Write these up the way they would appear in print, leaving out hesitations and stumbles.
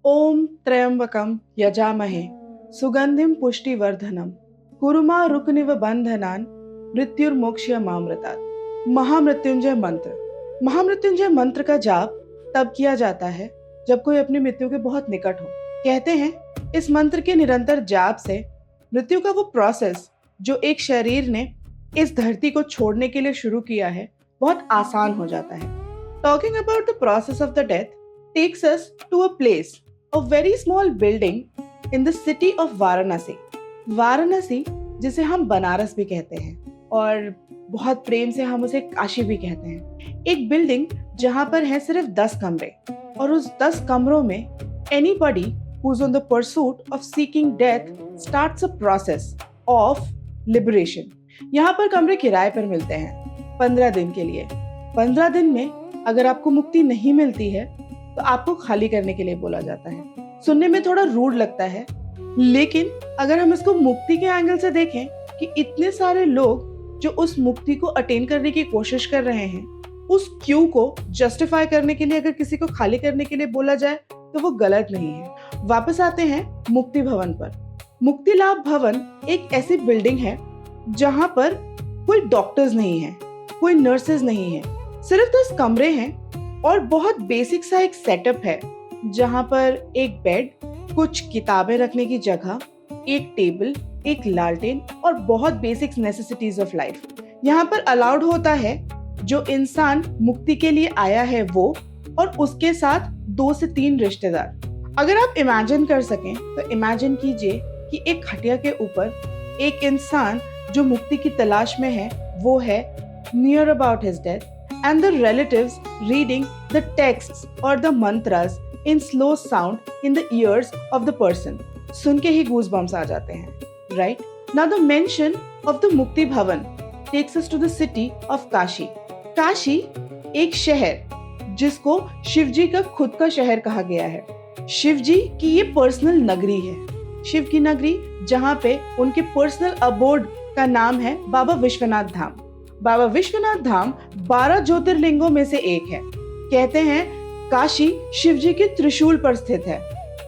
ओम त्र्यंबकम यजामहे सुगंधिम पुष्टिवर्धनम कुरुमा रुकनिव बंधनान मृत्युर्मोक्षयमामृतात्। महामृत्युंजय मंत्र का जाप तब किया जाता है जब कोई अपनी मृत्यु के बहुत निकट हो। कहते हैं इस मंत्र के निरंतर जाप से मृत्यु का वो प्रोसेस जो एक शरीर ने इस धरती को छोड़ने के लिए शुरू किया है बहुत आसान हो जाता है। Talking about the process of the death takes us to a place, a very small building in the city of Varanasi. Varanasi जिसे हम बनारस भी कहते हैं और बहुत प्रेम से हम उसे काशी भी कहते हैं। एक बिल्डिंग जहां पर है सिर्फ 10 कमरे और उस 10 कमरों में anybody who's on the pursuit of seeking death starts a process of liberation। यहाँ पर कमरे किराए पर मिलते हैं 15 दिन के लिए। 15 दिन में अगर आपको मुक्ति नहीं मिलती है तो आपको खाली करने के लिए बोला जाता है। सुनने में थोड़ा रूड लगता है, लेकिन अगर हम इसको मुक्ति के एंगल से देखें कि इतने सारे लोग जो उस मुक्ति को अटेन करने की कोशिश कर रहे हैं, उस क्यू को जस्टिफाई करने के लिए अगर किसी को खाली करने के लिए बोला जाए तो वो गलत नहीं है। वापस आते हैं मुक्ति भवन पर। मुक्ति लाभ भवन एक ऐसी बिल्डिंग है जहां पर कोई डॉक्टर्स नहीं है, कोई नर्सेज नहीं है, सिर्फ 10 कमरे हैं और बहुत बेसिक सा एक सेटअप है जहां पर एक बेड, कुछ किताबें रखने की जगह, एक टेबल, एक लालटेन और बहुत बेसिक नेसेसिटीज ऑफ लाइफ। यहाँ पर अलाउड होता है जो इंसान मुक्ति के लिए आया है वो और उसके साथ 2 से 3 रिश्तेदार। अगर आप इमेजिन कर सकें तो इमेजिन कीजिए कि एक खटिया के ऊपर एक इंसान जो मुक्ति की तलाश में है वो है near about his death and the relatives reading the texts or the mantras in slow sound in the ears of the person। सुन के ही goosebumps आ जाते हैं, right? Now the mention of the Mukti Bhavan takes us to the city of Kashi. Kashi एक शहर जिसको शिवजी का खुद का शहर कहा गया है। शिवजी की ये पर्सनल नगरी है, शिव की नगरी, जहाँ पे उनके पर्सनल अबोर्ड का नाम है बाबा विश्वनाथ धाम। बाबा विश्वनाथ धाम 12 ज्योतिर्लिंगों में से एक है। कहते हैं काशी शिवजी के त्रिशूल पर स्थित है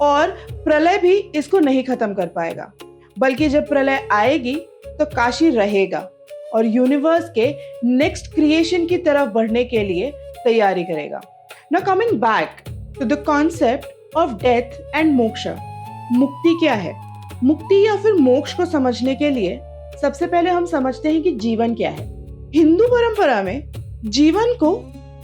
और प्रलय भी इसको नहीं खत्म कर पाएगा, बल्कि जब प्रलय आएगी तो काशी रहेगा और यूनिवर्स के नेक्स्ट क्रिएशन की तरफ बढ़ने के लिए तैयारी करेगा। Now coming back to the concept of death and moksha. मुक्ति क्या है? मुक्ति या फिर मोक्ष को समझने के लिए सबसे पहले हम समझते हैं कि जीवन क्या है। हिंदू परंपरा में जीवन को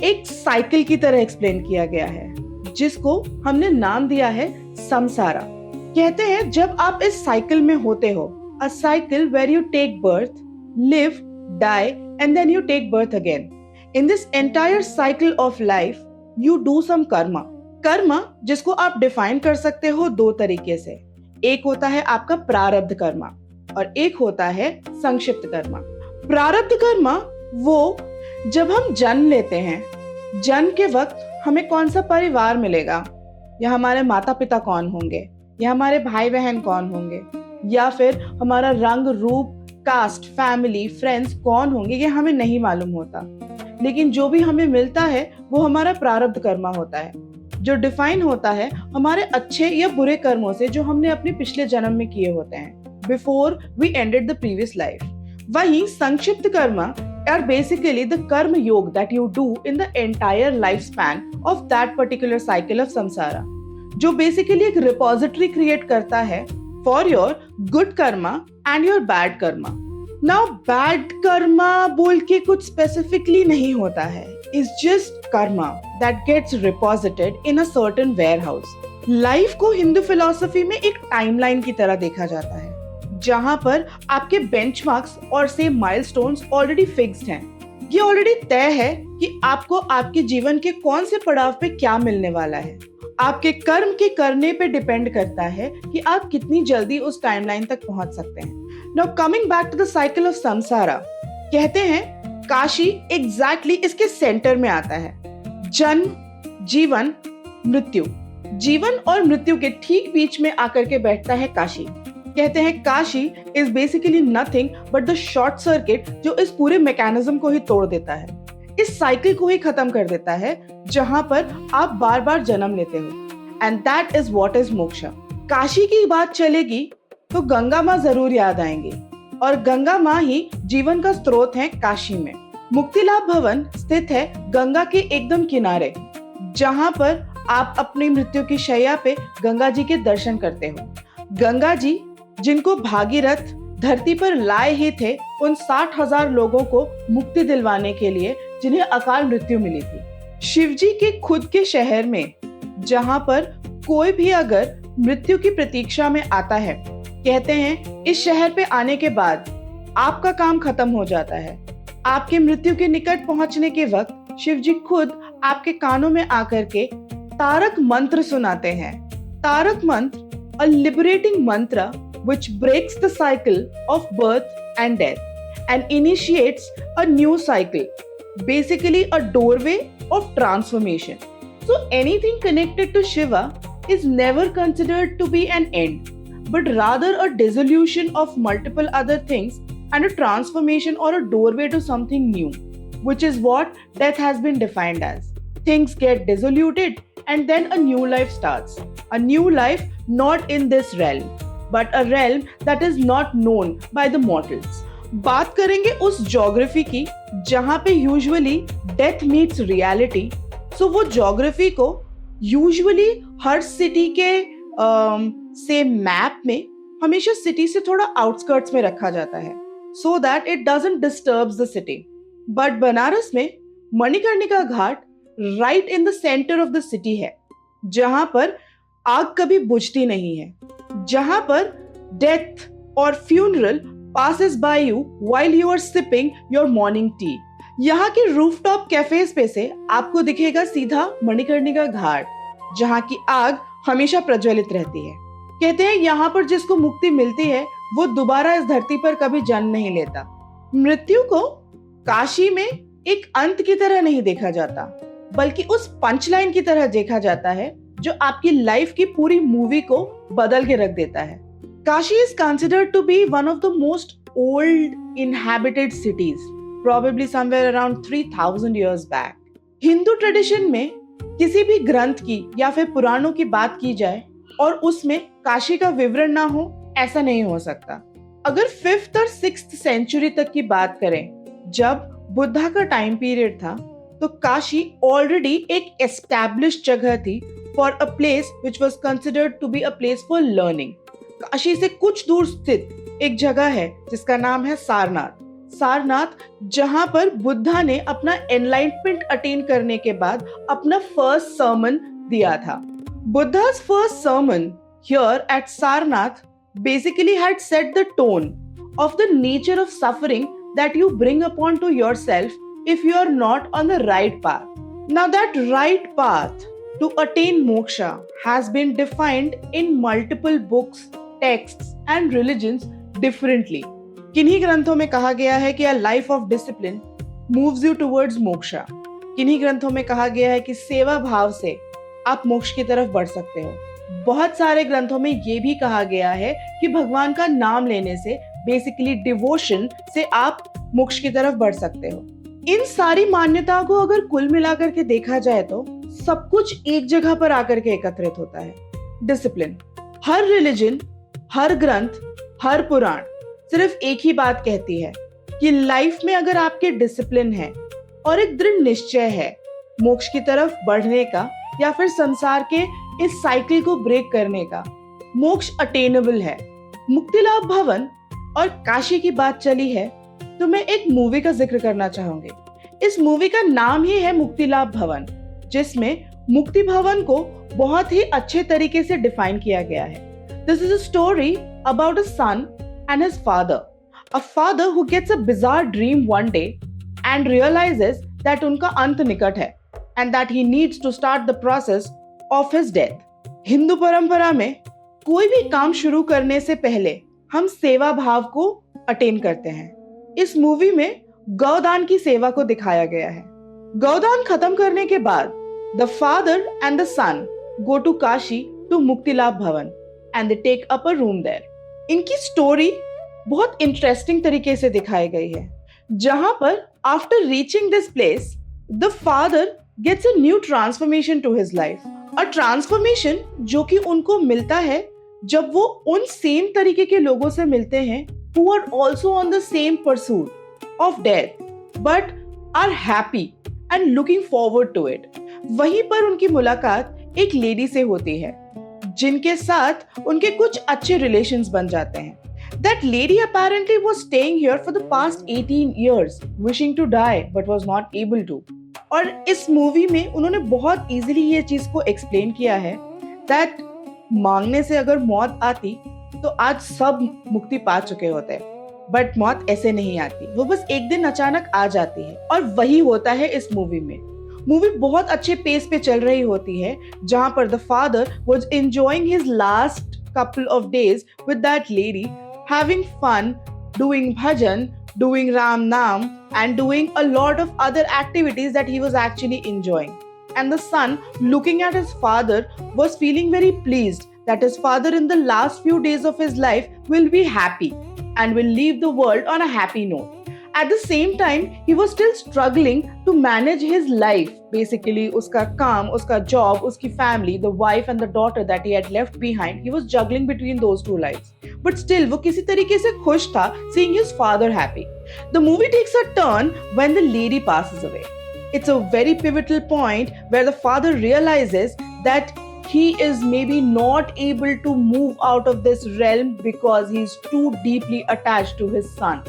एक साइकिल की तरह एक्सप्लेन किया गया है जिसको हमने नाम दिया है संसारा। कहते हैं जब आप इस साइकिल में होते हो, a cycle where you take birth, live, die and then you take birth again. In this entire cycle of life you do some karma. Karma जिसको आप डिफाइन कर सकते हो 2 तरीके से। एक होता है आपका प्रारब्ध कर्मा और एक होता है संक्षिप्त कर्मा। प्रारब्ध कर्मा वो जब हम जन्म लेते हैं, जन्म के वक्त हमें कौन सा परिवार मिलेगा, या हमारे माता पिता कौन होंगे, या हमारे भाई बहन कौन होंगे, या फिर हमारा रंग रूप, कास्ट, फैमिली, फ्रेंड्स कौन होंगे, ये हमें नहीं मालूम होता। लेकिन जो भी हमें मिलता है वो हमारा प्रारब्ध कर्मा होता है, जो डिफाइन होता है हमारे अच्छे या बुरे कर्मों से जो हमने अपने पिछले जन्म में किए होते हैं, before we ended the previous life. वहीं संक्षिप्त कर्मा are basically the कर्म योग that you do in the entire lifespan of that particular cycle of samsara, जो basically एक repository create करता है for your good karma and your bad karma। Now bad karma बोल के कुछ specifically नहीं होता है, it's just karma that gets reposited in a certain warehouse। Life को हिंदू फिलॉसफी में एक टाइमलाइन की तरह देखा जाता है जहां पर आपके बेंचमार्क्स और से माइलस्टोन्स ऑलरेडी फिक्स्ड हैं। ये ऑलरेडी तय है कि आपको आपके जीवन के कौन से पड़ाव पे क्या मिलने वाला है। आपके कर्म के करने पे डिपेंड करता है कि आप कितनी जल्दी उस टाइमलाइन तक पहुंच सकते हैं। Now coming back to the cycle of samsara, कहते हैं काशी एग्जैक्टली इसके सेंटर में आता है। जन्म, जीवन, मृत्यु, जीवन और मृत्यु के ठीक बीच में आकर के बैठता है काशी। कहते हैं Kashi is basically nothing but the short circuit जो इस पूरे मैकेनिज्म को ही तोड़ देता है, इस साइकिल को ही खत्म कर देता है जहां पर आप बार बार जन्म लेते हो। And that is what is moksha. Kashi की बात चलेगी तो गंगा माँ जरूर याद आएंगी, और गंगा माँ ही जीवन का स्रोत है काशी में। मुक्तिलाभ भवन स्थित है गंगा के एकदम किनारे, जहाँ पर आप अपनी मृत्यु की शैया पे गंगा जी के दर्शन करते हो। गंगा जी जिनको भागीरथ धरती पर लाए ही थे उन 60,000 लोगों को मुक्ति दिलवाने के लिए जिन्हें अकाल मृत्यु मिली थी। शिव जी के खुद के शहर में, जहाँ पर कोई भी अगर मृत्यु की प्रतीक्षा में आता है, कहते हैं इस शहर पे आने के बाद आपका काम खत्म हो जाता है। आपके मृत्यु के निकट पहुंचने के वक्त शिव जी खुद आपके कानों में आकर के तारक मंत्र सुनाते हैं। तारक मंत्र, a liberating mantra which breaks the cycle of birth and death and initiates a new cycle, basically a doorway of transformation. So anything connected to Shiva is never considered to be an end, but rather a dissolution of multiple other things and a transformation or a doorway to something new, which is what death has been defined as. Things get dissoluted and then a new life starts. A new life not in this realm, but a realm that is not known by the mortals. बात करेंगे उस geography की जहाँ पे usually death meets reality. सो वो geography को usually हर city के से मैप में हमेशा सिटी से थोड़ा आउटस्कर्ट्स में रखा जाता है, so that it doesn't disturbs the city. But Banaras में Manikarnika Ghat right in the centre of the city है, जहां पर आग कभी बुझती नहीं है, जहां पर डेथ और funeral passes by you while you are sipping your morning tea। यहाँ के रूफटॉप कैफेज पे से आपको दिखेगा सीधा मणिकर्णिका घाट, जहाँ की आग हमेशा प्रज्वलित रहती है। कहते हैं यहाँ पर जिसको मुक्ति मिलती है वो दोबारा इस धरती पर कभी जन्म नहीं लेता। मृत्यु को काशी में एक अंत की तरह नहीं देखा जाता, बल्कि उस पंचलाइन की तरह देखा जाता है जो आपकी लाइफ की पूरी मूवी को बदल के रख देता है। Kashi is considered to be one of the most old inhabited cities, probably somewhere around 3000 years back. Hindu tradition में किसी भी ग्रंथ की या फिर पुराणों की बात की जाए और उसमें काशी का विवरण ना हो, ऐसा नहीं हो सकता। अगर 5th और 6th सेंचुरी तक की बात करें, जब बुद्धा का टाइम पीरियड था, तो काशी ऑलरेडी एक एस्टैब्लिश्ड जगह थी for a place which was considered to be a place for learning. Kashi से कुछ दूर स्थित एक जगह है जिसका नाम है सारनाथ। सारनाथ जहां पर बुद्धा ने अपना एनलाइटमेंट अटेन करने के बाद अपना फर्स्ट सर्मन दिया था। बुद्धा's first sermon here at Sarnath basically had set the tone of the nature of suffering that you bring upon to yourself if you are not on the right path. Now that right path to attain moksha has been defined in multiple books, texts and religions differently. किन्हीं ग्रंथों में कहा गया है कि a life of discipline moves you towards moksha. किन्हीं ग्रंथों में कहा गया है कि सेवा भाव से आप मोक्ष की तरफ बढ़ सकते हो। बहुत सारे ग्रंथों में ये भी कहा गया है कि भगवान का नाम लेने से, बेसिकली डिवोशन से, आप मोक्ष की तरफ बढ़ सकते हो। इन सारी मान्यताओं को अगर कुल मिलाकर के देखा जाए तो सब कुछ एक जगह पर आकर के एकत्रित होता है, डिसिप्लिन। हर रिलीजन, हर ग्रंथ, हर पुराण सिर्फ एक ही बात कहती है कि लाइफ में अगर आपके डिसिप्लिन है और एक दृढ़ निश्चय है मोक्ष की तरफ बढ़ने का या फिर संसार के इस साइकिल को ब्रेक करने का, मोक्ष अटेनेबल है। मुक्तिलाभ भवन और काशी की बात चली है तो मैं एक मूवी का जिक्र करना चाहूंगी। इस मूवी का नाम ही है मुक्तिलाभ भवन, जिसमें मुक्ति भवन को बहुत ही अच्छे तरीके से डिफाइन किया गया है। This is a story about a son and his father. A father who gets a bizarre dream one day and realizes that उनका अंत निकट है and that he needs to start the process of his death. Hindu परंपरा में कोई भी काम शुरू करने से पहले हम सेवा भाव को अटेन करते हैं। इस मूवी में गौदान की सेवा को दिखाया गया है। गौदान खत्म करने के बाद the father and the son go to Kashi to मुक्तिलाभ भवन and they take up a room there. इनकी स्टोरी बहुत इंटरेस्टिंग तरीके से दिखाई गई है, जहां पर after reaching this place the father gets a new transformation to his life. A transformation जो कि उनको मिलता है जब वो उन सेम तरीके के लोगों से मिलते हैं who are also on the same pursuit of death but are happy and looking forward to it. वहीं पर उनकी मुलाकात एक लेडी से होती है जिनके साथ उनके कुछ अच्छे रिलेशंस बन जाते हैं. That lady apparently was staying here for the past 18 years, wishing to die but was not able to. और इस मूवी में उन्होंने बहुत इजीली ये चीज को एक्सप्लेन किया है that मांगने से अगर मौत आती तो आज सब मुक्ति पा चुके होते हैं, बट मौत ऐसे नहीं आती, वो बस एक दिन अचानक आ जाती है. और वही होता है इस मूवी में. मूवी बहुत अच्छे पेस पे चल रही होती है जहां पर the father was enjoying his last couple of days with that lady, having fun, doing bhajan, doing Ram Naam, and doing a lot of other activities that he was actually enjoying. And the son, looking at his father, was feeling very pleased that his father in the last few days of his life will be happy and will leave the world on a happy note. At the same time, he was still struggling to manage his life. Basically, uska kaam, uska job, uski family, the wife and the daughter that he had left behind. He was juggling between those two lives. But still, वो किसी तरीके से खुश था seeing his father happy. The movie takes a turn when the lady passes away. It's a very pivotal point where the father realizes that he is maybe not able to move out of this realm because he is too deeply attached to his son.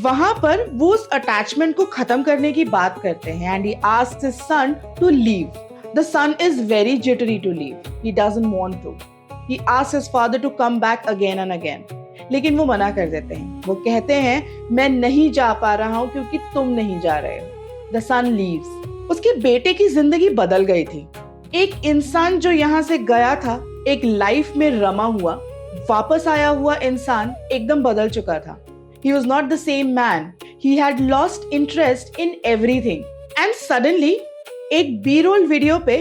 वहां पर वो उस attachment को खत्म करने की बात करते हैं and he asks his son to leave. The son is very jittery to leave. He doesn't want to. He asks his father to come back again and again. लेकिन वो मना कर देते हैं. वो कहते हैं मैं नहीं जा पा रहा हूं क्योंकि तुम नहीं जा रहे हो. The son leaves. उसके बेटे की जिंदगी बदल गई थी. एक इंसान जो यहाँ से गया था एक लाइफ में रमा हुआ, वापस आया हुआ इंसान एकदम बदल चुका था. He was not the same man. He had lost interest in everything. And suddenly, एक B-roll वीडियो पे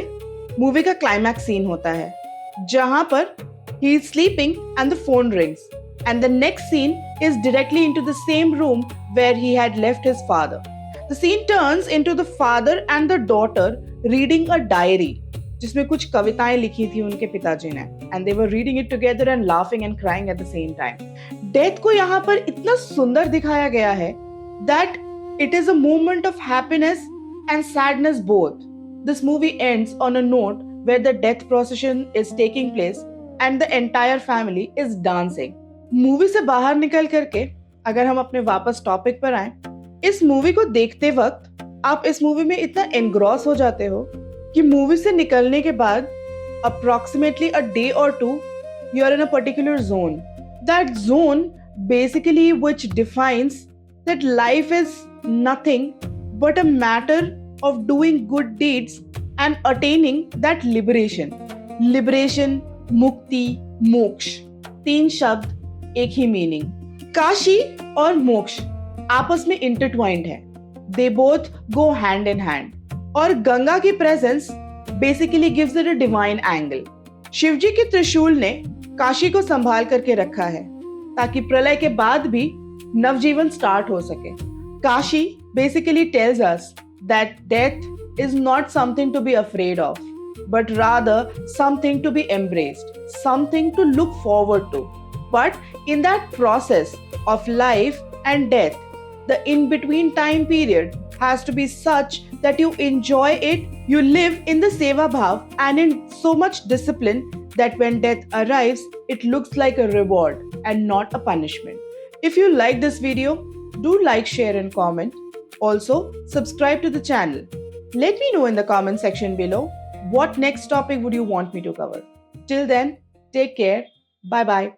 मूवी का क्लाइमैक्स सीन होता है जहां पर he is sleeping and the phone rings. And the next scene is directly into the same room where he had left his father. The scene turns into the father and the daughter reading a diary जिसमें कुछ कविताएं लिखी थी उनके पिताजी ने. And they were reading it together and laughing and crying at the same time. Death को यहाँ पर इतना सुंदर दिखाया गया है that it is a moment of happiness and sadness both. This movie ends on a note where the death procession is taking place and the entire family is dancing. Movie से बाहर निकल करके अगर हम अपने वापस टॉपिक पर आए, इस मूवी को देखते वक्त आप इस मूवी में इतना एनग्रॉस हो जाते हो कि मूवी से निकलने के बाद approximately a day or two you are in a particular zone. That zone basically which defines that life is nothing but a matter of doing good deeds and attaining that liberation. Liberation, mukti, मोक्ष, तीन शब्द एक ही meaning. Kashi और मोक्ष आपस में intertwined है. They both go hand in hand. और गंगा की presence basically gives it a divine angle. Shivji के त्रिशूल ने काशी को संभाल करके रखा है ताकि प्रलय के बाद भी नवजीवन स्टार्ट हो सके. Kashi basically tells us that death is not something to be afraid of, but rather something to be embraced, something to look forward to. But in that process of life and death, the in-between time period has to be such that you enjoy it, you live in the seva bhav and in so much discipline that when death arrives, it looks like a reward and not a punishment. If you like this video, do like, share and comment. Also, subscribe to the channel. Let me know in the comment section below what next topic would you want me to cover. Till then, take care. Bye bye.